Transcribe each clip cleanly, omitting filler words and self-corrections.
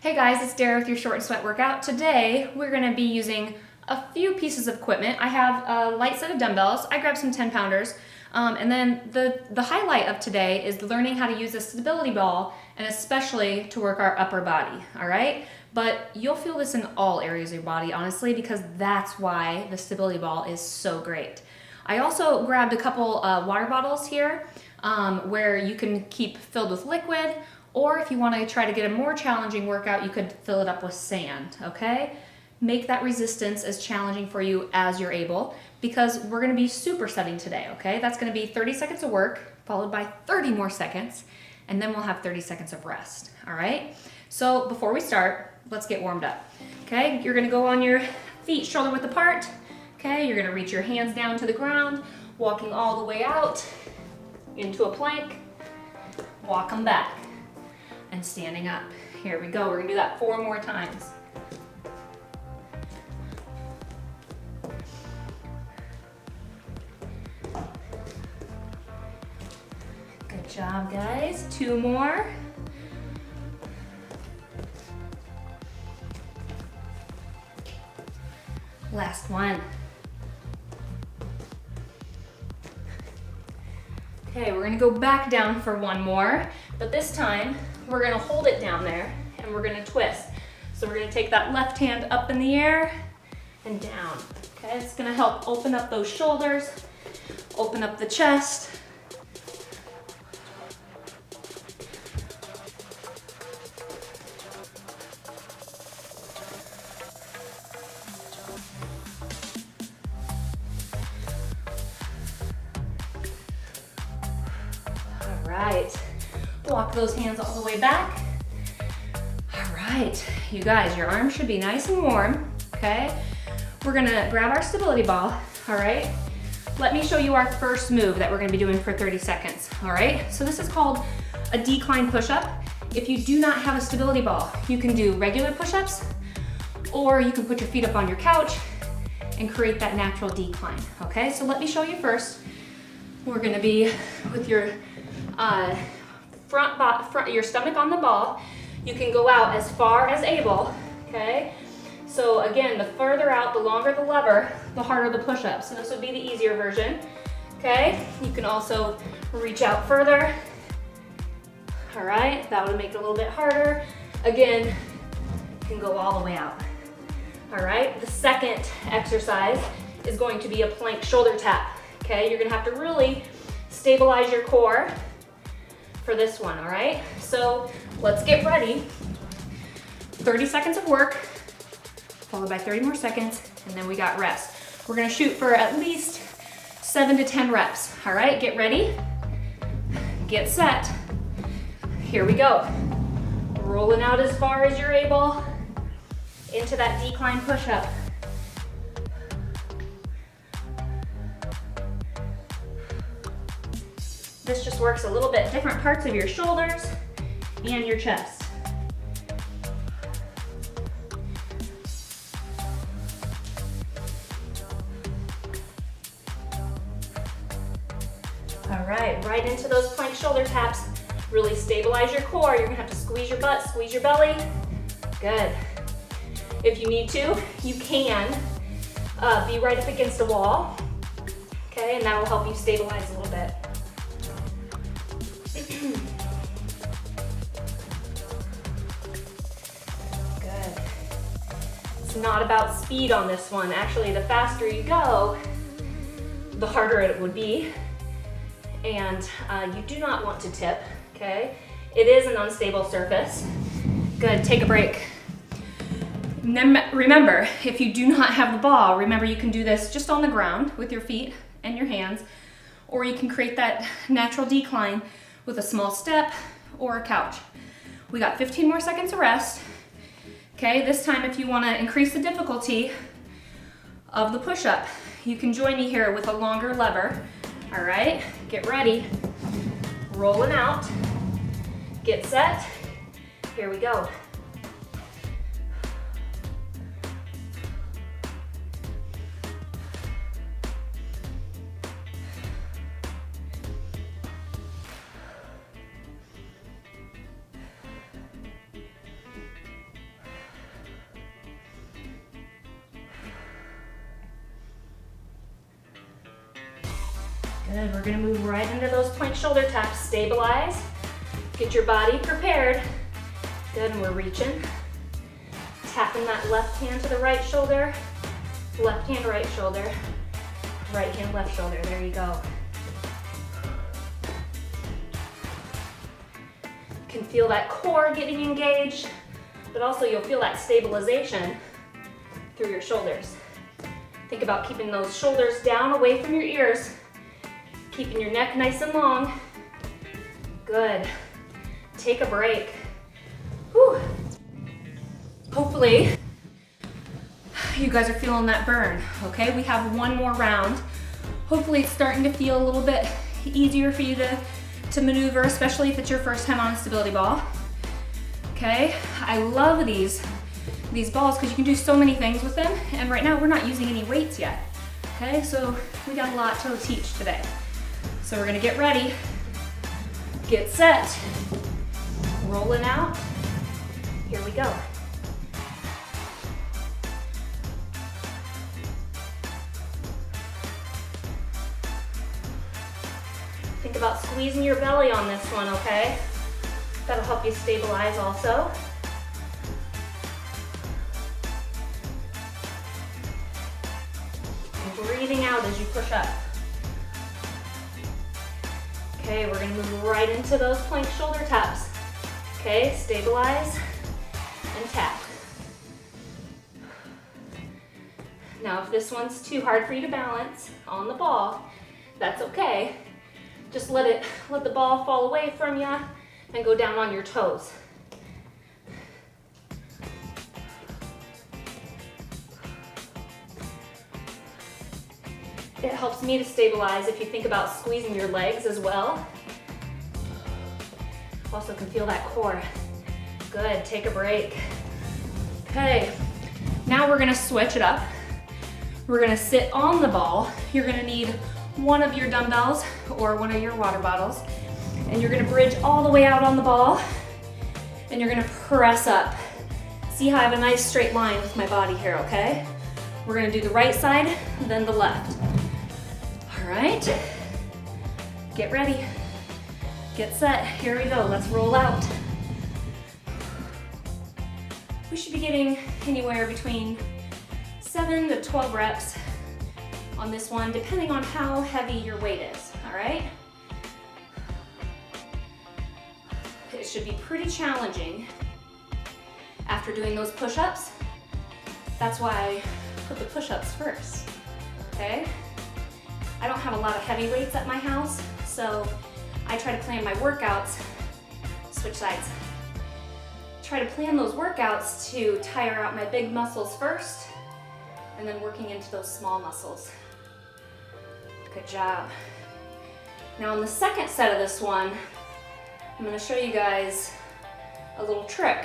Hey guys, it's Daira with your short and sweat workout. Today we're going to be using a few pieces of equipment. I have a light set of dumbbells. I grabbed some 10 pounders. And then the highlight of today is learning how to use a stability ball, and especially to work our upper body, all right? But you'll feel this in all areas of your body, honestly, because that's why the stability ball is so great. I also grabbed a couple water bottles here where you can keep filled with liquid, or if you want to try to get a more challenging workout, you could fill it up with sand, okay? Make that resistance as challenging for you as you're able, because we're going to be supersetting today, okay? That's going to be 30 seconds of work, followed by 30 more seconds, and then we'll have 30 seconds of rest, all right? So before we start, let's get warmed up, okay? You're going to go on your feet shoulder width apart, okay? You're going to reach your hands down to the ground, walking all the way out into a plank, walk them back, and standing up. Here we go. We're gonna do that 4 more times. Good job, guys. 2 more. Last one. Okay, we're gonna go back down for 1 more, but this time we're gonna hold it down there and we're gonna twist. So we're gonna take that left hand up in the air and down. Okay, it's gonna help open up those shoulders, open up the chest. All right. Walk those hands all the way back. All right, you guys, your arms should be nice and warm, okay? We're gonna grab our stability ball, all right? Let me show you our first move that we're gonna be doing for 30 seconds, all right? So this is called a decline push-up. If you do not have a stability ball, you can do regular push-ups, or you can put your feet up on your couch and create that natural decline, okay? So let me show you first. We're gonna be with your your stomach on the ball. You can go out as far as able, okay? So again, the further out, the longer the lever, the harder the push-up. So this would be the easier version, okay? You can also reach out further. All right, that would make it a little bit harder. Again, you can go all the way out. All right, the second exercise is going to be a plank shoulder tap, okay? You're gonna have to really stabilize your core for this one, all right? So let's get ready. 30 seconds of work, followed by 30 more seconds, and then we got rest. We're gonna shoot for at least 7 to 10 reps, all right? Get ready, get set. Here we go. Rolling out as far as you're able into that decline push-up. This just works a little bit different parts of your shoulders and your chest. All right into those plank shoulder taps. Really stabilize your core. You're gonna have to squeeze your butt, squeeze your belly. Good. If you need to, you can be right up against a wall, okay? And that will help you stabilize a little bit. Good. It's not about speed on this one. Actually, the faster you go, the harder it would be. And you do not want to tip, okay? It is an unstable surface. Good, take a break. Remember, if you do not have the ball, remember you can do this just on the ground with your feet and your hands, or you can create that natural decline with a small step or a couch. We got 15 more seconds of rest. Okay, this time if you wanna increase the difficulty of the push-up, you can join me here with a longer lever. All right, get ready. Rolling out, get set. Here we go. Good, we're gonna move right into those plank shoulder taps. Stabilize, get your body prepared. Good, and we're reaching. Tapping that left hand to the right shoulder, left hand, right shoulder, right hand, left shoulder. There you go. You can feel that core getting engaged, but also you'll feel that stabilization through your shoulders. Think about keeping those shoulders down away from your ears, keeping your neck nice and long. Good. Take a break. Whew. Hopefully, you guys are feeling that burn, okay? We have one more round. Hopefully it's starting to feel a little bit easier for you to maneuver, especially if it's your first time on a stability ball. Okay, I love these balls because you can do so many things with them, and right now we're not using any weights yet. Okay, so we got a lot to teach today. So we're gonna get ready, get set, rolling out. Here we go. Think about squeezing your belly on this one, okay? That'll help you stabilize also. And breathing out as you push up. Okay, we're gonna move right into those plank shoulder taps. Okay, stabilize and tap. Now, if this one's too hard for you to balance on the ball, that's okay. Just let the ball fall away from you and go down on your toes. It helps me to stabilize if you think about squeezing your legs as well. Also can feel that core. Good, take a break. Okay, now we're gonna switch it up. We're gonna sit on the ball. You're gonna need one of your dumbbells or one of your water bottles, and you're gonna bridge all the way out on the ball, and you're gonna press up. See how I have a nice straight line with my body here, okay? We're gonna do the right side, then the left. All right, get ready, get set, here we go, let's roll out. We should be getting anywhere between 7 to 12 reps on this one, depending on how heavy your weight is, all right? It should be pretty challenging after doing those push-ups. That's why I put the push-ups first, okay? I don't have a lot of heavy weights at my house, so I try to plan my workouts, switch sides. Try to plan those workouts to tire out my big muscles first, and then working into those small muscles. Good job. Now on the second set of this one, I'm gonna show you guys a little trick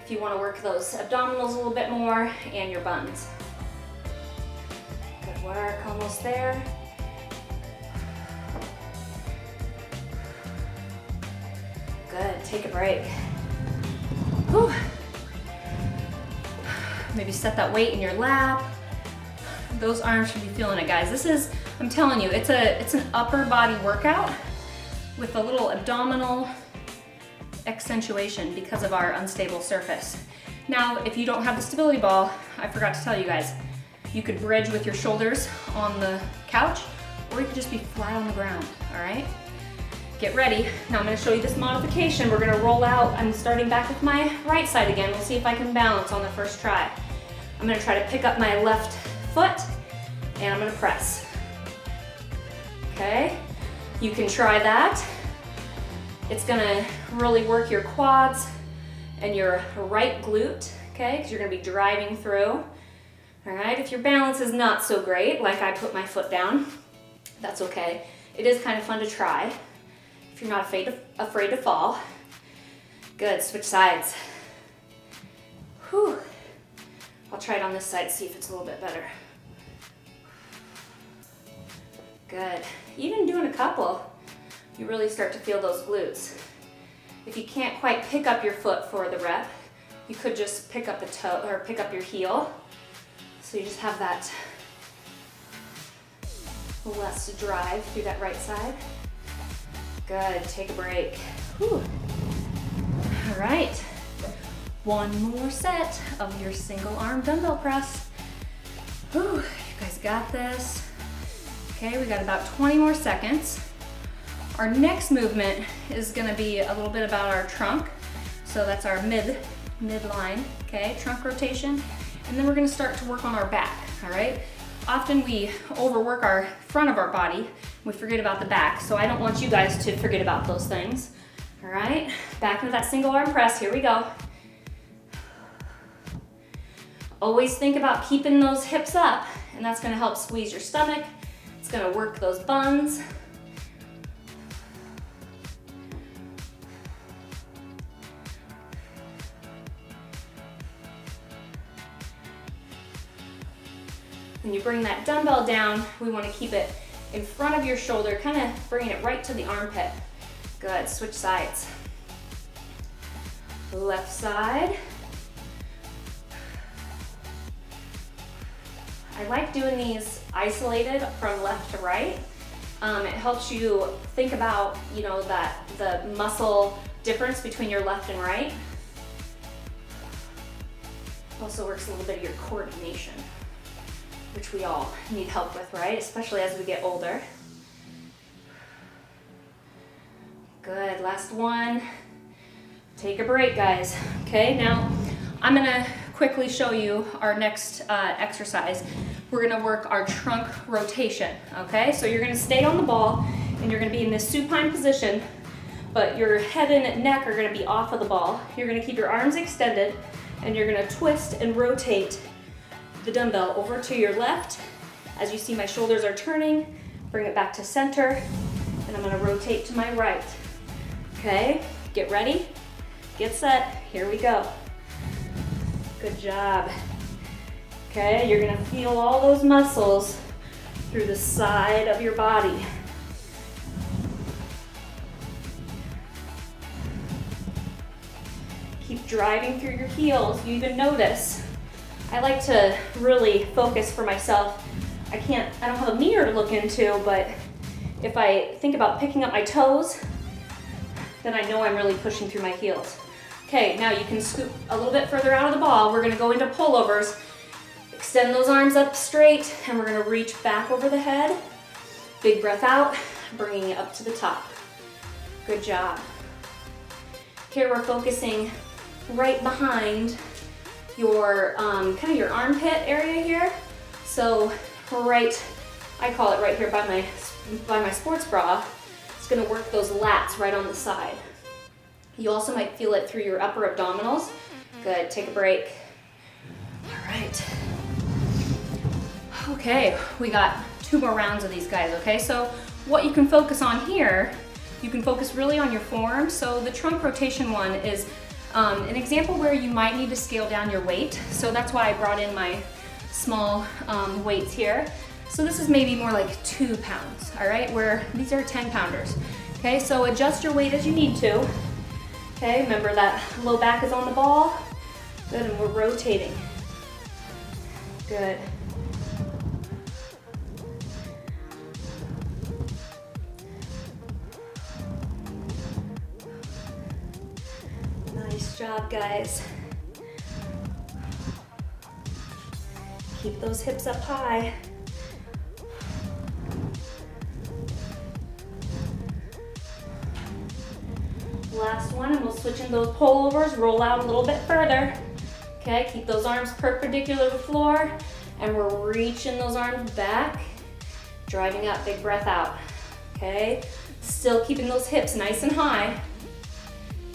if you wanna work those abdominals a little bit more and your buns. Good work, almost there. Good, take a break. Whew. Maybe set that weight in your lap. Those arms should be feeling it, guys. This is, I'm telling you, it's an upper body workout with a little abdominal accentuation because of our unstable surface. Now, if you don't have the stability ball, I forgot to tell you guys, you could bridge with your shoulders on the couch, or you could just be flat on the ground, all right? Get ready. Now I'm gonna show you this modification. We're gonna roll out. I'm starting back with my right side again. We'll see if I can balance on the first try. I'm gonna try to pick up my left foot, and I'm gonna press. Okay, you can try that. It's gonna really work your quads and your right glute, okay, because you're gonna be driving through. All right, if your balance is not so great, like I put my foot down, that's okay. It is kind of fun to try if you're not afraid to fall. Good, switch sides. Whew. I'll try it on this side, see if it's a little bit better. Good. Even doing a couple, you really start to feel those glutes. If you can't quite pick up your foot for the rep, you could just pick up the toe or pick up your heel. So you just have that Let's drive through that right side. Good, take a break. Whew. All right, one more set of your single arm dumbbell press. Whew, you guys got this. Okay, we got about 20 more seconds. Our next movement is gonna be a little bit about our trunk. So that's our midline, okay, trunk rotation. And then we're gonna start to work on our back, all right? Often we overwork our front of our body, we forget about the back. So I don't want you guys to forget about those things. All right, back into that single arm press, here we go. Always think about keeping those hips up, and that's gonna help squeeze your stomach. It's gonna work those buns. When you bring that dumbbell down, we wanna keep it in front of your shoulder, kind of bringing it right to the armpit. Good, switch sides. Left side. I like doing these isolated from left to right. It helps you think about, the muscle difference between your left and right. Also works a little bit of your coordination, which we all need help with, right? Especially as we get older. Good, last one. Take a break, guys. Okay, now I'm gonna quickly show you our next exercise. We're gonna work our trunk rotation, okay? So you're gonna stay on the ball and you're gonna be in this supine position, but your head and neck are gonna be off of the ball. You're gonna keep your arms extended and you're gonna twist and rotate the dumbbell over to your left. As you see, my shoulders are turning. Bring it back to center, and I'm gonna rotate to my right. Okay, get ready, get set, here we go. Good job. Okay, you're gonna feel all those muscles through the side of your body. Keep driving through your heels. You even notice, I like to really focus for myself. I don't have a mirror to look into, but if I think about picking up my toes, then I know I'm really pushing through my heels. Okay, now you can scoop a little bit further out of the ball. We're gonna go into pullovers. Extend those arms up straight, and we're gonna reach back over the head. Big breath out, bringing it up to the top. Good job. Here we're focusing right behind your kind of your armpit area here. So I call it right here by my sports bra. It's gonna work those lats right on the side. You also might feel it through your upper abdominals. Good, take a break. All right. Okay, we got 2 more rounds of these guys, okay? So what you can focus on here, you can focus really on your forearms. So the trunk rotation one is an example where you might need to scale down your weight. So that's why I brought in my small weights here. So this is maybe more like 2 pounds, all right? Where these are 10 pounders. Okay, so adjust your weight as you need to. Okay, remember that low back is on the ball. Good, and we're rotating. Good. Nice job, guys. Keep those hips up high. Last one, and we'll switch in those pullovers, roll out a little bit further. Okay, keep those arms perpendicular to the floor, and we're reaching those arms back, driving up, big breath out. Okay, still keeping those hips nice and high.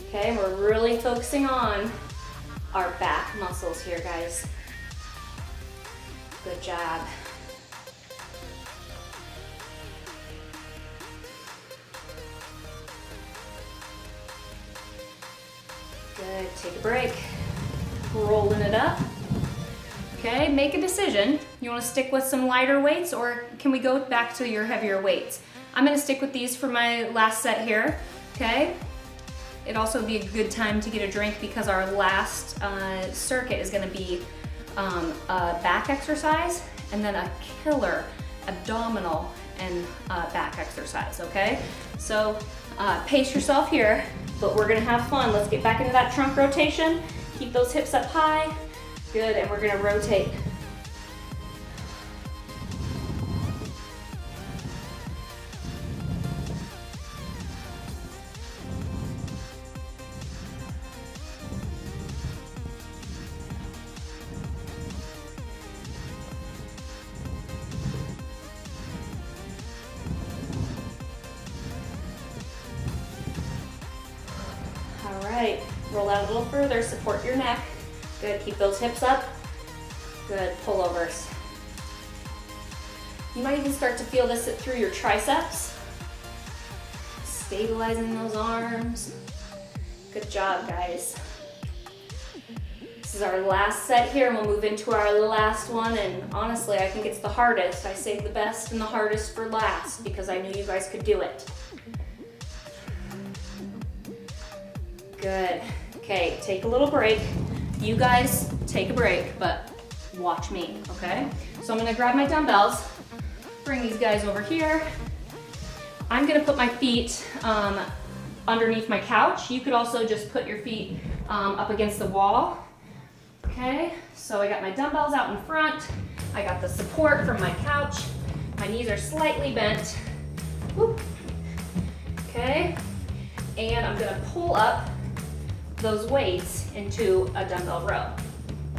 Okay, and we're really focusing on our back muscles here, guys. Good job. Good, take a break. Rolling it up. Okay, make a decision. You wanna stick with some lighter weights, or can we go back to your heavier weights? I'm gonna stick with these for my last set here, okay? It'd also be a good time to get a drink because our last circuit is gonna be a back exercise and then a killer abdominal and back exercise, okay? So pace yourself here, but we're gonna have fun. Let's get back into that trunk rotation. Keep those hips up high. Good, and we're gonna rotate. All right, roll out a little further, support your neck. Good, keep those hips up. Good, pullovers. You might even start to feel this through your triceps. Stabilizing those arms. Good job, guys. This is our last set here, and we'll move into our last one, and honestly, I think it's the hardest. I saved the best and the hardest for last because I knew you guys could do it. Good. Okay, take a little break. You guys take a break, but watch me, okay? So I'm gonna grab my dumbbells, bring these guys over here. I'm gonna put my feet underneath my couch. You could also just put your feet up against the wall, okay? So I got my dumbbells out in front. I got the support from my couch. My knees are slightly bent. Whoop. Okay, and I'm gonna pull up those weights into a dumbbell row.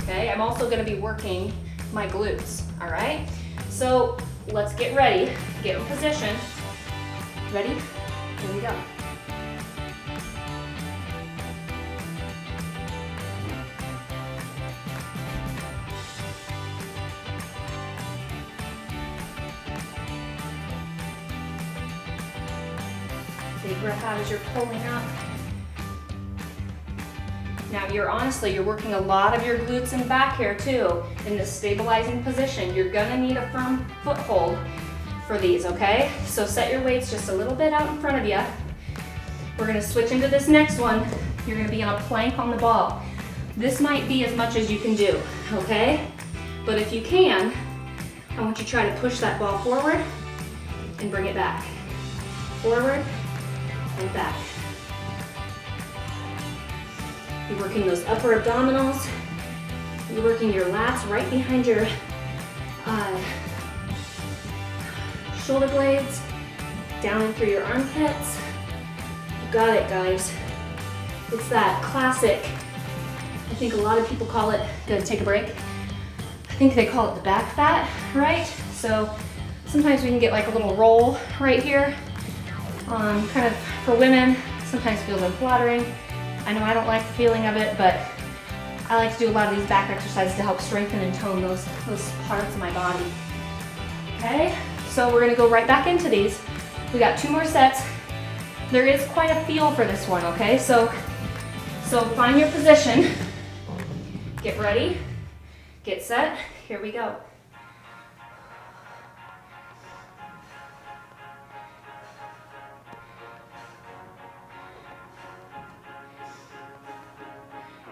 Okay, I'm also gonna be working my glutes, all right? So let's get ready, get in position. Ready? Here we go. Big breath out as you're pulling up. Now you're working a lot of your glutes and back here too in this stabilizing position. You're gonna need a firm foothold for these, okay? So set your weights just a little bit out in front of you. We're gonna switch into this next one. You're gonna be on a plank on the ball. This might be as much as you can do, okay? But if you can, I want you to try to push that ball forward and bring it back. Forward and back. You're working those upper abdominals. You're working your lats right behind your shoulder blades, down and through your armpits. You got it, guys. It's that classic, I think a lot of people call it, gonna take a break. I think they call it the back fat, right? So sometimes we can get like a little roll right here. Kind of for women, sometimes feels unflattering. I know I don't like the feeling of it, but I like to do a lot of these back exercises to help strengthen and tone those parts of my body. Okay, so we're gonna go right back into these. We got 2 more sets. There is quite a feel for this one, okay? So find your position, get ready, get set, here we go.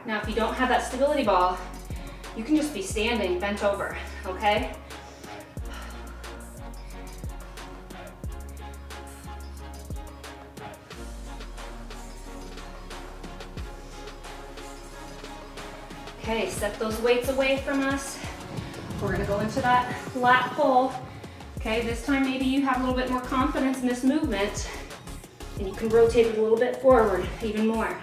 Now, if you don't have that stability ball, you can just be standing bent over, okay? Okay, set those weights away from us. We're gonna go into that lat pull. Okay, this time maybe you have a little bit more confidence in this movement and you can rotate it a little bit forward, even more.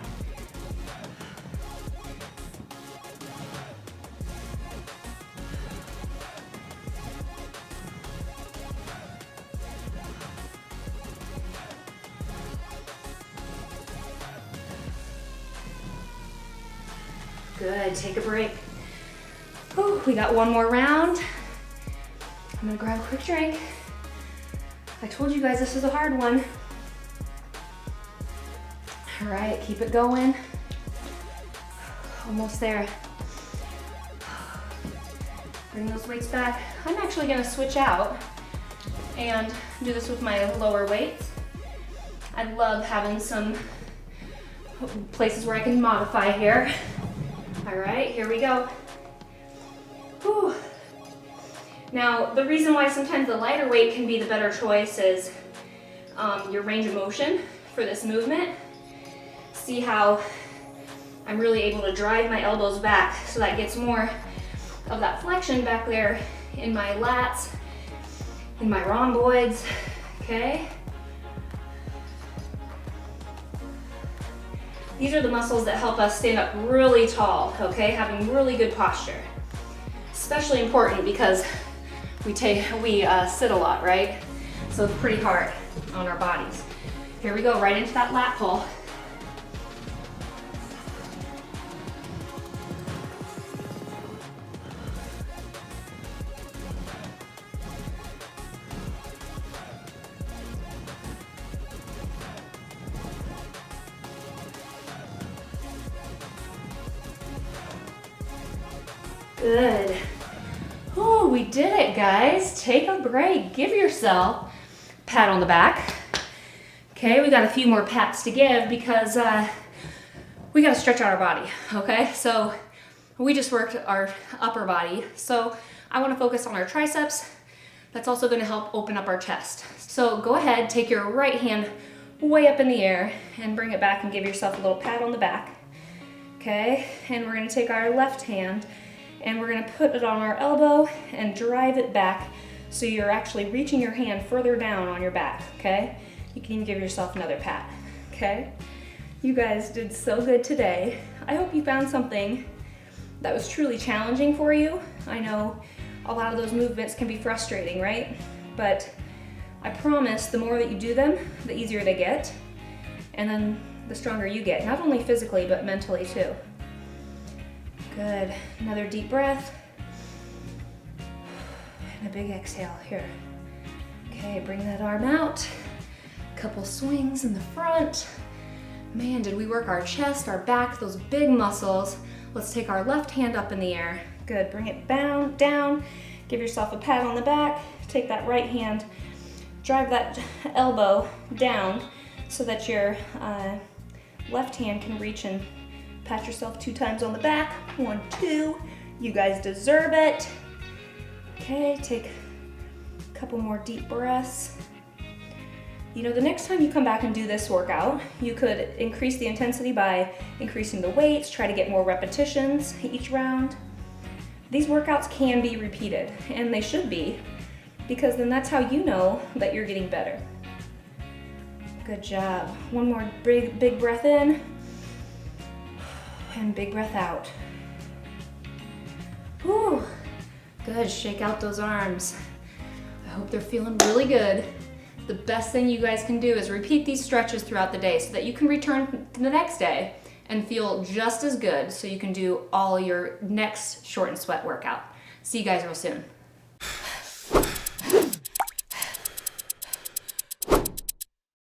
Good, take a break. Whew, we got 1 more round. I'm gonna grab a quick drink. I told you guys this is a hard one. All right, keep it going. Almost there. Bring those weights back. I'm actually gonna switch out and do this with my lower weights. I love having some places where I can modify here. All right, here we go. Whew. Now, the reason why sometimes the lighter weight can be the better choice is your range of motion for this movement. See how I'm really able to drive my elbows back, so that gets more of that flexion back there in my lats, in my rhomboids, okay? These are the muscles that help us stand up really tall, okay? Having really good posture. Especially important because we sit a lot, right? So it's pretty hard on our bodies. Here we go, right into that lat pull. Good. Oh, we did it, guys. Take a break. Give yourself a pat on the back. Okay, we got a few more pats to give because we got to stretch out our body, okay? So we just worked our upper body. So I want to focus on our triceps. That's also going to help open up our chest. So go ahead, take your right hand way up in the air and bring it back and give yourself a little pat on the back. Okay, and we're going to take our left hand and we're gonna put it on our elbow and drive it back so you're actually reaching your hand further down on your back, okay? You can even give yourself another pat, okay? You guys did so good today. I hope you found something that was truly challenging for you. I know a lot of those movements can be frustrating, right? But I promise the more that you do them, the easier they get, and then the stronger you get, not only physically, but mentally too. Good. Another deep breath. And a big exhale here. Okay, bring that arm out. Couple swings in the front. Man, did we work our chest, our back, those big muscles. Let's take our left hand up in the air. Good. Bring it down. Give yourself a pat on the back. Take that right hand. Drive that elbow down so that your left hand can reach and pat yourself 2 times on the back. 1, 2. You guys deserve it. Okay, take a couple more deep breaths. You know, the next time you come back and do this workout, you could increase the intensity by increasing the weights, try to get more repetitions each round. These workouts can be repeated, and they should be, because then that's how you know that you're getting better. Good job. One more big breath in. And big breath out. Whew. Good, shake out those arms. I hope they're feeling really good. The best thing you guys can do is repeat these stretches throughout the day so that you can return to the next day and feel just as good so you can do all your next short and sweat workout. See you guys real soon.